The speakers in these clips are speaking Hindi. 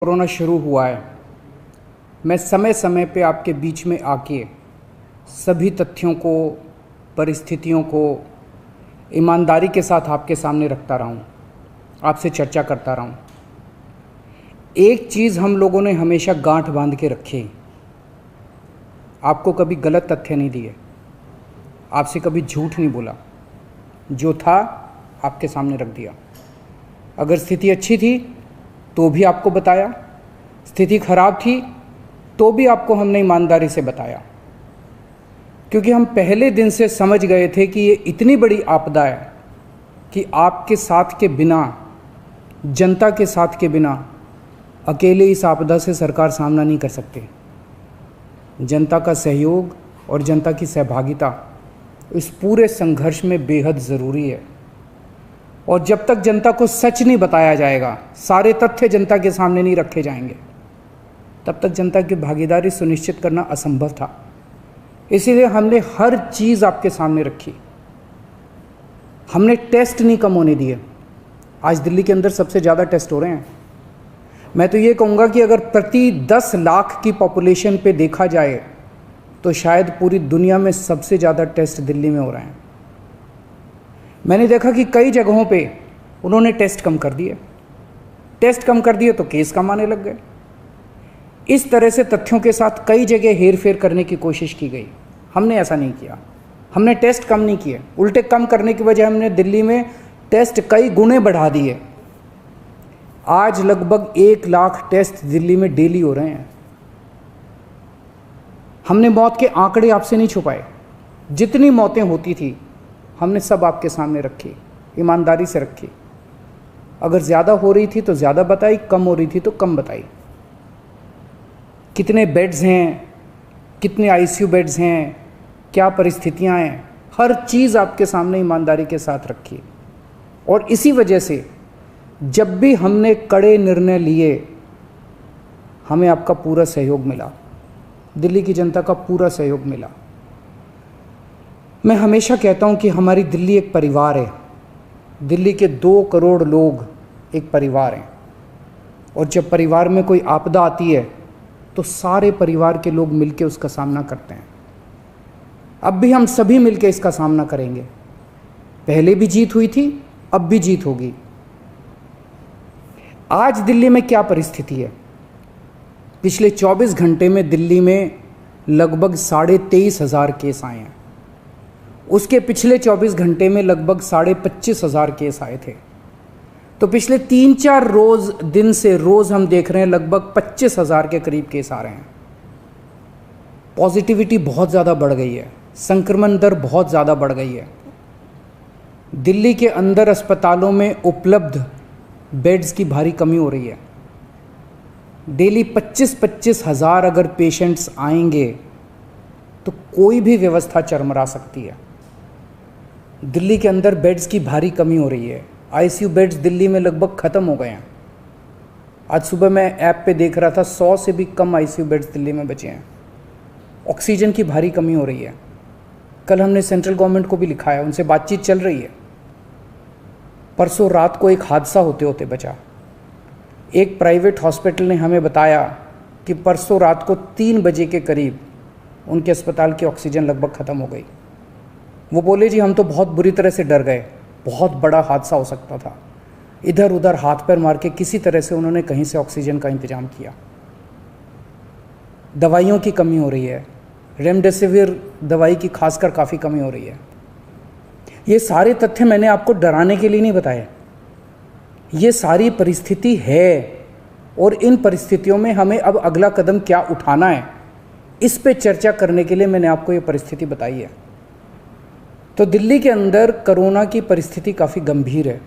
कोरोना शुरू हुआ है, मैं समय समय पे आपके बीच में आके सभी तथ्यों को, परिस्थितियों को ईमानदारी के साथ आपके सामने रखता रहा हूँ, आपसे चर्चा करता रहा हूँ। एक चीज़ हम लोगों ने हमेशा गांठ बांध के रखी, आपको कभी गलत तथ्य नहीं दिए, आपसे कभी झूठ नहीं बोला, जो था आपके सामने रख दिया। अगर स्थिति अच्छी थी तो भी आपको बताया, स्थिति खराब थी तो भी आपको हमने ईमानदारी से बताया, क्योंकि हम पहले दिन से समझ गए थे कि ये इतनी बड़ी आपदा है कि आपके साथ के बिना, जनता के साथ के बिना अकेले इस आपदा से सरकार सामना नहीं कर सकती। जनता का सहयोग और जनता की सहभागिता इस पूरे संघर्ष में बेहद ज़रूरी है। और जब तक जनता को सच नहीं बताया जाएगा, सारे तथ्य जनता के सामने नहीं रखे जाएंगे, तब तक जनता की भागीदारी सुनिश्चित करना असंभव था। इसीलिए हमने हर चीज़ आपके सामने रखी। हमने टेस्ट नहीं कम होने दिए। आज दिल्ली के अंदर सबसे ज़्यादा टेस्ट हो रहे हैं। मैं तो ये कहूँगा कि अगर प्रति 10 लाख की पॉपुलेशन पे देखा जाए तो शायद पूरी दुनिया में सबसे ज़्यादा टेस्ट दिल्ली में हो रहे हैं। मैंने देखा कि कई जगहों पे उन्होंने टेस्ट कम कर दिए। टेस्ट कम कर दिए तो केस कम आने लग गए। इस तरह से तथ्यों के साथ कई जगह हेर फेर करने की कोशिश की गई। हमने ऐसा नहीं किया। हमने टेस्ट कम नहीं किए, उल्टे कम करने की वजह हमने दिल्ली में टेस्ट कई गुने बढ़ा दिए। आज लगभग 1 लाख टेस्ट दिल्ली में डेली हो रहे हैं। हमने मौत के आंकड़े आपसे नहीं छुपाए। जितनी मौतें होती थी हमने सब आपके सामने रखी, ईमानदारी से रखी। अगर ज़्यादा हो रही थी तो ज़्यादा बताई, कम हो रही थी तो कम बताई। कितने बेड्स हैं, कितने आईसीयू बेड्स हैं, क्या परिस्थितियां हैं, हर चीज़ आपके सामने ईमानदारी के साथ रखी। और इसी वजह से जब भी हमने कड़े निर्णय लिए, हमें आपका पूरा सहयोग मिला, दिल्ली की जनता का पूरा सहयोग मिला। मैं हमेशा कहता हूं कि हमारी दिल्ली एक परिवार है। दिल्ली के 2 करोड़ लोग एक परिवार हैं। और जब परिवार में कोई आपदा आती है तो सारे परिवार के लोग मिलकर उसका सामना करते हैं। अब भी हम सभी मिलकर इसका सामना करेंगे। पहले भी जीत हुई थी, अब भी जीत होगी। आज दिल्ली में क्या परिस्थिति है? पिछले 24 घंटे में दिल्ली में लगभग 23,500 केस आए हैं। उसके पिछले 24 घंटे में लगभग 25,500 केस आए थे। तो पिछले 3-4 दिन से रोज़ हम देख रहे हैं लगभग 25,000 के करीब केस आ रहे हैं। पॉजिटिविटी बहुत ज़्यादा बढ़ गई है, संक्रमण दर बहुत ज़्यादा बढ़ गई है। दिल्ली के अंदर अस्पतालों में उपलब्ध बेड्स की भारी कमी हो रही है। डेली 25-25 हज़ार अगर पेशेंट्स आएंगे तो कोई भी व्यवस्था चरमरा सकती है। दिल्ली के अंदर बेड्स की भारी कमी हो रही है। आईसीयू बेड्स दिल्ली में लगभग ख़त्म हो गए हैं। आज सुबह मैं ऐप पे देख रहा था 100 से भी कम आईसीयू बेड्स दिल्ली में बचे हैं। ऑक्सीजन की भारी कमी हो रही है। कल हमने सेंट्रल गवर्नमेंट को भी लिखा है, उनसे बातचीत चल रही है। परसों रात को एक हादसा होते होते बचा। एक प्राइवेट हॉस्पिटल ने हमें बताया कि परसों रात को 3 बजे के करीब उनके अस्पताल की ऑक्सीजन लगभग ख़त्म हो गई। वो बोले जी हम तो बहुत बुरी तरह से डर गए, बहुत बड़ा हादसा हो सकता था। इधर उधर हाथ पैर मार के किसी तरह से उन्होंने कहीं से ऑक्सीजन का इंतजाम किया। दवाइयों की कमी हो रही है, रेमडेसिविर दवाई की खासकर काफ़ी कमी हो रही है। ये सारे तथ्य मैंने आपको डराने के लिए नहीं बताए। ये सारी परिस्थिति है और इन परिस्थितियों में हमें अब अगला कदम क्या उठाना है, इस पे चर्चा करने के लिए मैंने आपको ये परिस्थिति बताई है। तो दिल्ली के अंदर कोरोना की परिस्थिति काफ़ी गंभीर है।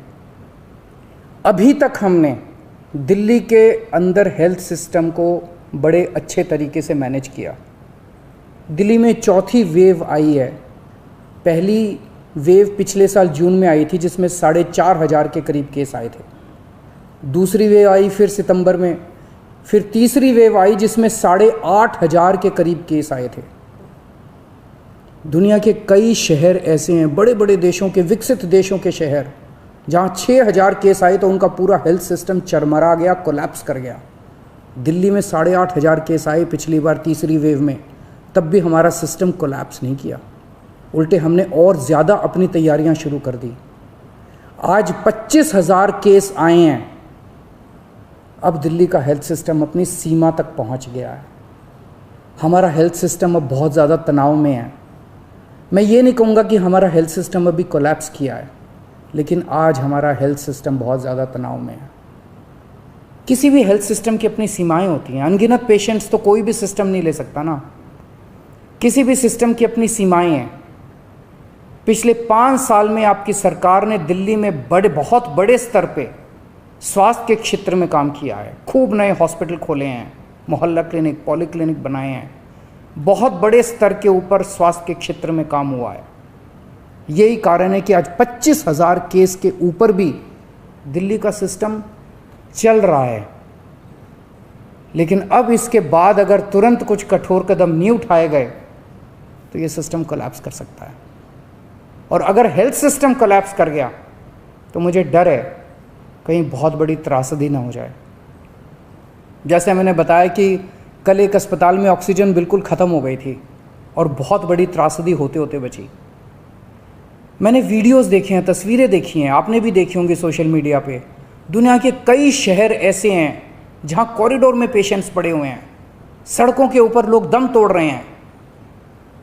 अभी तक हमने दिल्ली के अंदर हेल्थ सिस्टम को बड़े अच्छे तरीके से मैनेज किया। दिल्ली में 4थी वेव आई है। पहली वेव पिछले साल जून में आई थी जिसमें 4,500 के करीब केस आए थे। दूसरी वेव आई फिर सितंबर में, फिर तीसरी वेव आई जिसमें 8,500 के करीब केस आए थे। दुनिया के कई शहर ऐसे हैं, बड़े बड़े देशों के, विकसित देशों के शहर, जहाँ 6,000 केस आए तो उनका पूरा हेल्थ सिस्टम चरमरा गया, कोलैप्स कर गया। दिल्ली में 8,500 केस आए पिछली बार तीसरी वेव में, तब भी हमारा सिस्टम कोलैप्स नहीं किया, उल्टे हमने और ज़्यादा अपनी तैयारियां शुरू कर दी। आज 25,000 केस आए हैं। अब दिल्ली का हेल्थ सिस्टम अपनी सीमा तक पहुंच गया है। हमारा हेल्थ सिस्टम अब बहुत ज़्यादा तनाव में है। मैं ये नहीं कहूँगा कि हमारा हेल्थ सिस्टम अभी कोलैप्स किया है, लेकिन आज हमारा हेल्थ सिस्टम बहुत ज़्यादा तनाव में है। किसी भी हेल्थ सिस्टम की अपनी सीमाएं होती हैं। अनगिनत पेशेंट्स तो कोई भी सिस्टम नहीं ले सकता ना। किसी भी सिस्टम की अपनी सीमाएं हैं। पिछले 5 साल में आपकी सरकार ने दिल्ली में बहुत बड़े स्तर पे स्वास्थ्य के क्षेत्र में काम किया है। खूब नए हॉस्पिटल खोले हैं, मोहल्ला क्लिनिक, पॉलीक्लिनिक बनाए हैं। बहुत बड़े स्तर के ऊपर स्वास्थ्य के क्षेत्र में काम हुआ है। यही कारण है कि आज 25,000 केस के ऊपर भी दिल्ली का सिस्टम चल रहा है। लेकिन अब इसके बाद अगर तुरंत कुछ कठोर कदम नहीं उठाए गए तो ये सिस्टम कोलैप्स कर सकता है। और अगर हेल्थ सिस्टम कोलैप्स कर गया तो मुझे डर है कहीं बहुत बड़ी त्रासदी ना हो जाए। जैसे मैंने बताया कि कल एक अस्पताल में ऑक्सीजन बिल्कुल ख़त्म हो गई थी और बहुत बड़ी त्रासदी होते होते बची। मैंने वीडियोस देखे हैं, तस्वीरें देखी हैं, आपने भी देखी होंगी सोशल मीडिया पे। दुनिया के कई शहर ऐसे हैं जहां कॉरिडोर में पेशेंट्स पड़े हुए हैं, सड़कों के ऊपर लोग दम तोड़ रहे हैं।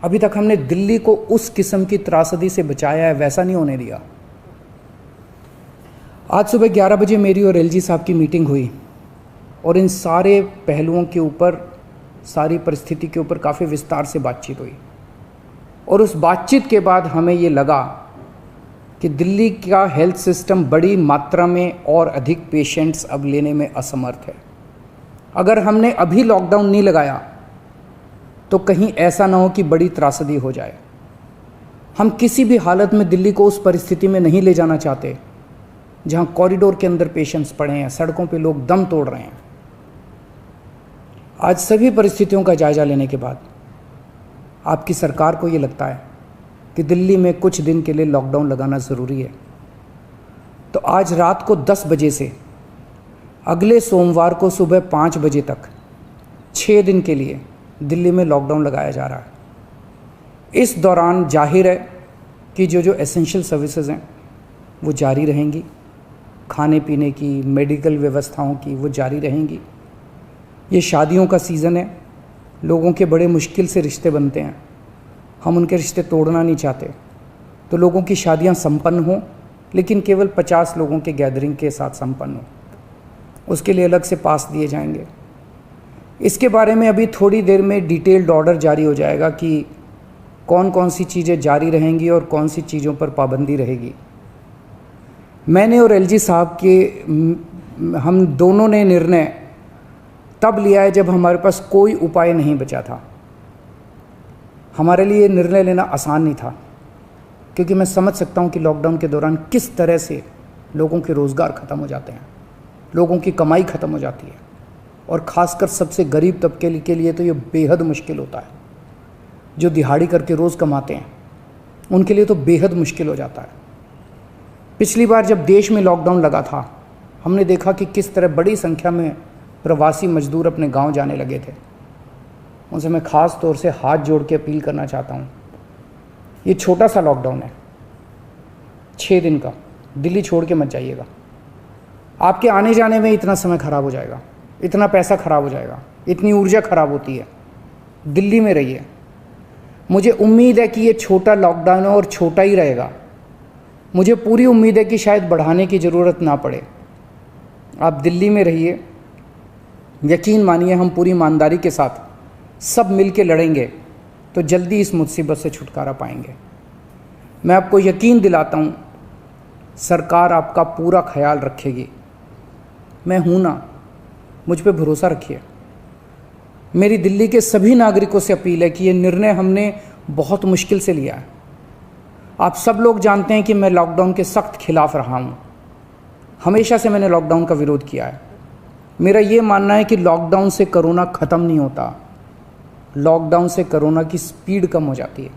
अभी तक हमने दिल्ली को उस किस्म की त्रासदी से बचाया है, वैसा नहीं होने दिया। आज सुबह 11 बजे मेरी और एलजी साहब की मीटिंग हुई और इन सारे पहलुओं के ऊपर, सारी परिस्थिति के ऊपर काफ़ी विस्तार से बातचीत हुई। और उस बातचीत के बाद हमें ये लगा कि दिल्ली का हेल्थ सिस्टम बड़ी मात्रा में और अधिक पेशेंट्स अब लेने में असमर्थ है। अगर हमने अभी लॉकडाउन नहीं लगाया तो कहीं ऐसा ना हो कि बड़ी त्रासदी हो जाए। हम किसी भी हालत में दिल्ली को उस परिस्थिति में नहीं ले जाना चाहते जहां कॉरिडोर के अंदर पेशेंट्स पड़े हैं, सड़कों पे लोग दम तोड़ रहे हैं। आज सभी परिस्थितियों का जायजा लेने के बाद आपकी सरकार को ये लगता है कि दिल्ली में कुछ दिन के लिए लॉकडाउन लगाना ज़रूरी है, तो आज रात को 10 बजे से अगले सोमवार को सुबह 5 बजे तक 6 दिन के लिए दिल्ली में लॉकडाउन लगाया जा रहा है। इस दौरान जाहिर है कि जो एसेंशियल सर्विसेज हैं वो जारी रहेंगी, खाने पीने की, मेडिकल व्यवस्थाओं की वो जारी रहेंगी। ये शादियों का सीज़न है, लोगों के बड़े मुश्किल से रिश्ते बनते हैं, हम उनके रिश्ते तोड़ना नहीं चाहते, तो लोगों की शादियां संपन्न हों, लेकिन केवल 50 लोगों के गैदरिंग के साथ संपन्न हो। उसके लिए अलग से पास दिए जाएंगे। इसके बारे में अभी थोड़ी देर में डिटेल्ड ऑर्डर जारी हो जाएगा कि कौन कौन सी चीज़ें जारी रहेंगी और कौन सी चीज़ों पर पाबंदी रहेगी। मैंने और एलजी साहब के हम दोनों ने निर्णय तब लिया है जब हमारे पास कोई उपाय नहीं बचा था। हमारे लिए निर्णय लेना आसान नहीं था, क्योंकि मैं समझ सकता हूं कि लॉकडाउन के दौरान किस तरह से लोगों के रोज़गार ख़त्म हो जाते हैं, लोगों की कमाई ख़त्म हो जाती है, और ख़ासकर सबसे गरीब तबके के लिए तो ये बेहद मुश्किल होता है। जो दिहाड़ी करके रोज़ कमाते हैं उनके लिए तो बेहद मुश्किल हो जाता है। पिछली बार जब देश में लॉकडाउन लगा था, हमने देखा कि किस तरह बड़ी संख्या में प्रवासी मजदूर अपने गांव जाने लगे थे। उनसे मैं ख़ास तौर से हाथ जोड़ के अपील करना चाहता हूं, ये छोटा सा लॉकडाउन है, 6 दिन का, दिल्ली छोड़ के मत जाइएगा। आपके आने जाने में इतना समय ख़राब हो जाएगा, इतना पैसा ख़राब हो जाएगा, इतनी ऊर्जा ख़राब होती है। दिल्ली में रहिए। मुझे उम्मीद है कि ये छोटा लॉकडाउन है और छोटा ही रहेगा। मुझे पूरी उम्मीद है कि शायद बढ़ाने की ज़रूरत ना पड़े। आप दिल्ली में रहिए। यकीन मानिए, हम पूरी ईमानदारी के साथ सब मिल के लड़ेंगे तो जल्दी इस मुसीबत से छुटकारा पाएंगे। मैं आपको यकीन दिलाता हूँ, सरकार आपका पूरा ख्याल रखेगी। मैं हूँ ना, मुझ पे भरोसा रखिए। मेरी दिल्ली के सभी नागरिकों से अपील है कि ये निर्णय हमने बहुत मुश्किल से लिया है। आप सब लोग जानते हैं कि मैं लॉकडाउन के सख्त खिलाफ रहा हूँ। हमेशा से मैंने लॉकडाउन का विरोध किया है। मेरा ये मानना है कि लॉकडाउन से कोरोना ख़त्म नहीं होता, लॉकडाउन से कोरोना की स्पीड कम हो जाती है।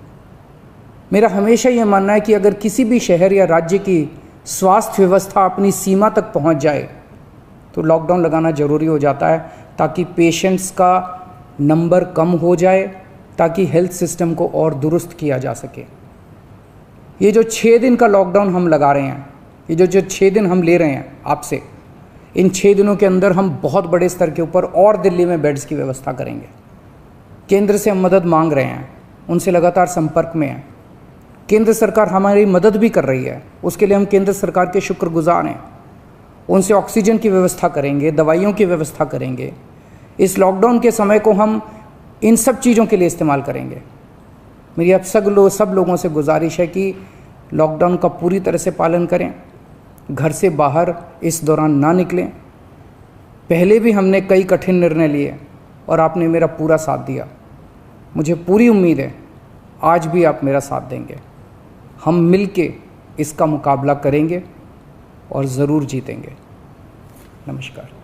मेरा हमेशा ये मानना है कि अगर किसी भी शहर या राज्य की स्वास्थ्य व्यवस्था अपनी सीमा तक पहुंच जाए तो लॉकडाउन लगाना ज़रूरी हो जाता है, ताकि पेशेंट्स का नंबर कम हो जाए, ताकि हेल्थ सिस्टम को और दुरुस्त किया जा सके। ये जो 6 दिन का लॉकडाउन हम लगा रहे हैं, ये जो 6 दिन हम ले रहे हैं आपसे, इन 6 दिनों के अंदर हम बहुत बड़े स्तर के ऊपर और दिल्ली में बेड्स की व्यवस्था करेंगे। केंद्र से हम मदद मांग रहे हैं, उनसे लगातार संपर्क में हैं। केंद्र सरकार हमारी मदद भी कर रही है, उसके लिए हम केंद्र सरकार के शुक्रगुजार हैं। उनसे ऑक्सीजन की व्यवस्था करेंगे, दवाइयों की व्यवस्था करेंगे। इस लॉकडाउन के समय को हम इन सब चीज़ों के लिए इस्तेमाल करेंगे। मेरी अब सब लोगों से गुजारिश है कि लॉकडाउन का पूरी तरह से पालन करें, घर से बाहर इस दौरान ना निकलें। पहले भी हमने कई कठिन निर्णय लिए और आपने मेरा पूरा साथ दिया। मुझे पूरी उम्मीद है आज भी आप मेरा साथ देंगे। हम मिलके इसका मुकाबला करेंगे और ज़रूर जीतेंगे। नमस्कार।